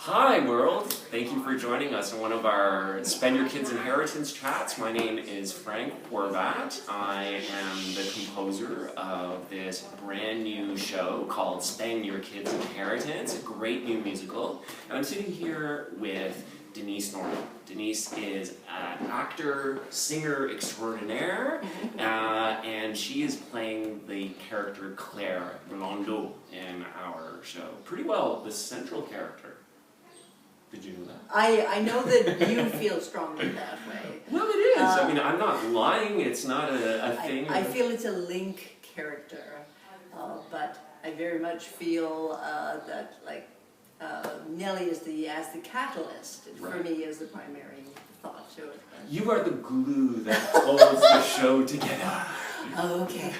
Hi world! Thank you for joining us in one of our Spend Your Kids' Inheritance chats. My name is Frank Horvat. I am the composer of this brand new show called Spend Your Kids' Inheritance, a great new musical. And I'm sitting here with Denise Norman. Denise is an actor, singer extraordinaire, and she is playing the character Claire Blondeau in our show. Pretty well, the central character. Did you know that? I know that you feel strongly that way. Well, it is. I mean, I'm not lying. It's not a thing. I feel it's a link character, but I very much feel that Nellie is the catalyst for me as the primary thought to it. You are the glue that holds the show together. Okay.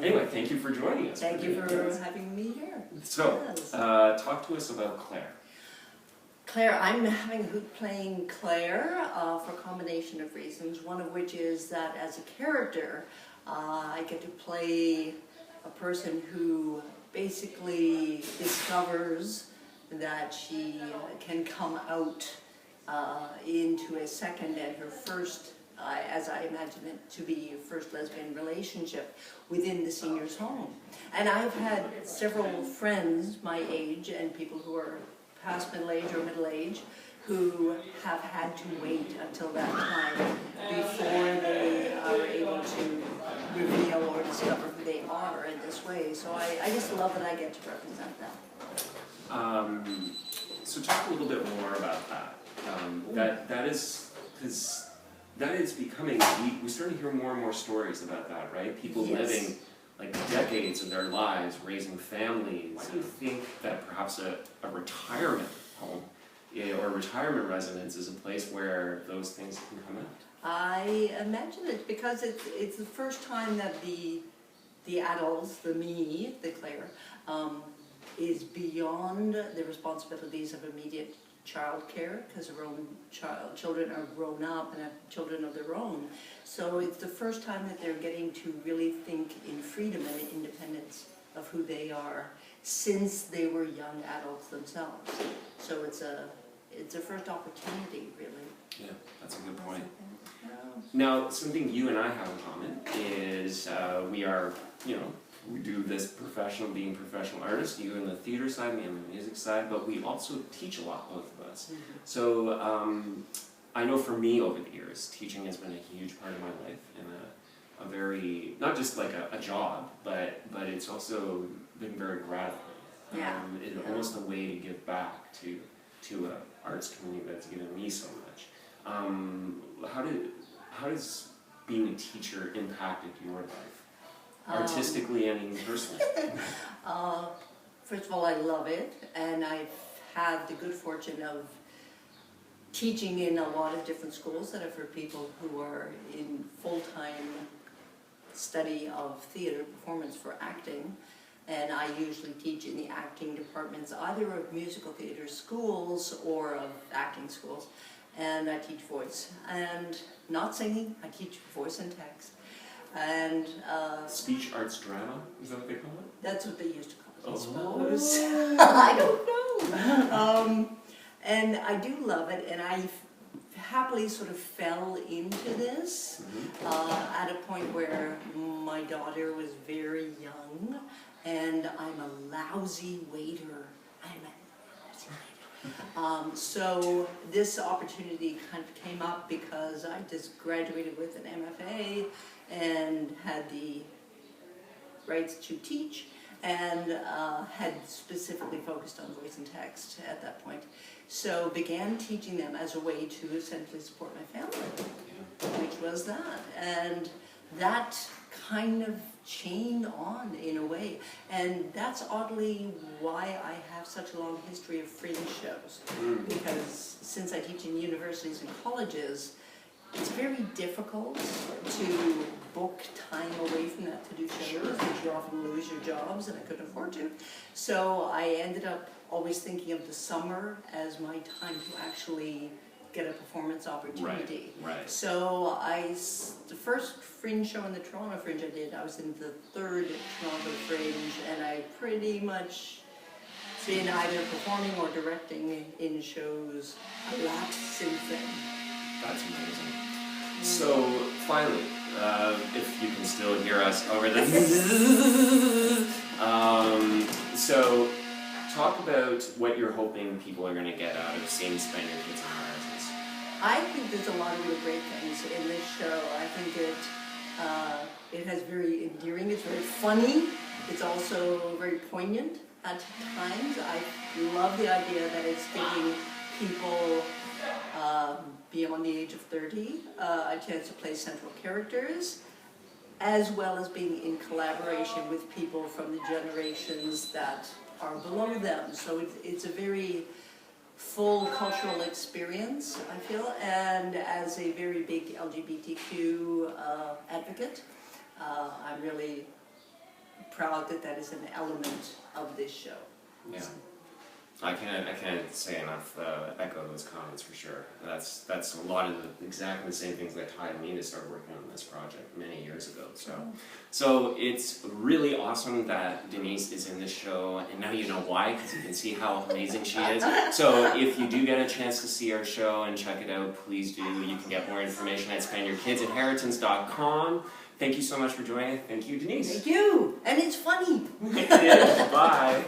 Anyway, thank you for joining us. Thank you for having me here. So, Yes. Talk to us about Claire. Claire, I'm having a hoot playing Claire for a combination of reasons, one of which is that as a character, I get to play a person who basically discovers that she can come out into a second and her first, as I imagine it to be, first lesbian relationship within the senior's home. And I've had several friends my age and people who are past middle age or middle age who have had to wait until that time before they are able to reveal or discover who they are in this way. So I just love that I get to represent that. So talk a little bit more about that. That is, because that is becoming, we start to hear more and more stories about that, right? People Yes. living like decades of their lives, raising families. Why do you think that perhaps a retirement home or a retirement residence is a place where those things can come out? I imagine it's because it's the first time that the adults, the Claire, is beyond the responsibilities of immediate child care because her own children are grown up and have children of their own. So it's the first time that they're getting to really think in freedom and independence of who they are since they were young adults themselves. So it's a first opportunity, really. Yeah, that's a good point. Now, something you and I have in common is we are, we do this being professional artists, you on the theater side, me on the music side, but we also teach a lot, both of us. Mm-hmm. So I know for me over the years, teaching has been a huge part of my life and a very, not just like a job, but it's also been very gratifying. Yeah. It's almost a way to give back to an arts community that's given me so much. How does being a teacher impacted your life? Artistically and even personally? First of all, I love it, and I've had the good fortune of teaching in a lot of different schools that are for people who are in full-time study of theater performance for acting. And I usually teach in the acting departments, either of musical theater schools or of acting schools. And I teach voice, and not singing, I teach voice and text. And speech arts drama, is that what they call it? That's what they used to call it, I suppose. I don't know. And I do love it, and I happily sort of fell into this at a point where my daughter was very young, and I'm a lousy waiter. So this opportunity kind of came up because I just graduated with an MFA and had the rights to teach and had specifically focused on voice and text at that point. So began teaching them as a way to essentially support my family, which was that. And that kind of chained on in a way. And that's oddly why I have such a long history of fringe shows. Because since I teach in universities and colleges, it's very difficult to book time away from that to do shows, because you often lose your jobs, and I couldn't afford to. So I ended up always thinking of the summer as my time to actually get a performance opportunity. Right. So the first Fringe show in the Toronto Fringe I did, I was in the third Toronto Fringe, and I pretty much been either performing or directing in shows a lot since then. That's amazing. So, finally, if you can still hear us over the so talk about what you're hoping people are going to get out of seeing Spend Your Kids' Inheritance. I think there's a lot of really great things in this show. I think it has very endearing, it's very funny, it's also very poignant at times. I love the idea that it's giving people beyond the age of 30 a chance to play central characters, as well as being in collaboration with people from the generations that are below them. So it's a very full cultural experience, I feel, and as a very big LGBTQ advocate, I'm really proud that that is an element of this show. Yeah. I can't say enough echo those comments for sure. That's a lot of exactly the same things that tied me to start working on this project many years ago. So it's really awesome that Denise is in this show, and now you know why, because you can see how amazing she is. So if you do get a chance to see our show and check it out, please do. You can get more information at spendyourkidsinheritance.com. Thank you so much for joining. Thank you, Denise. Thank you, and it's funny. It is. Bye.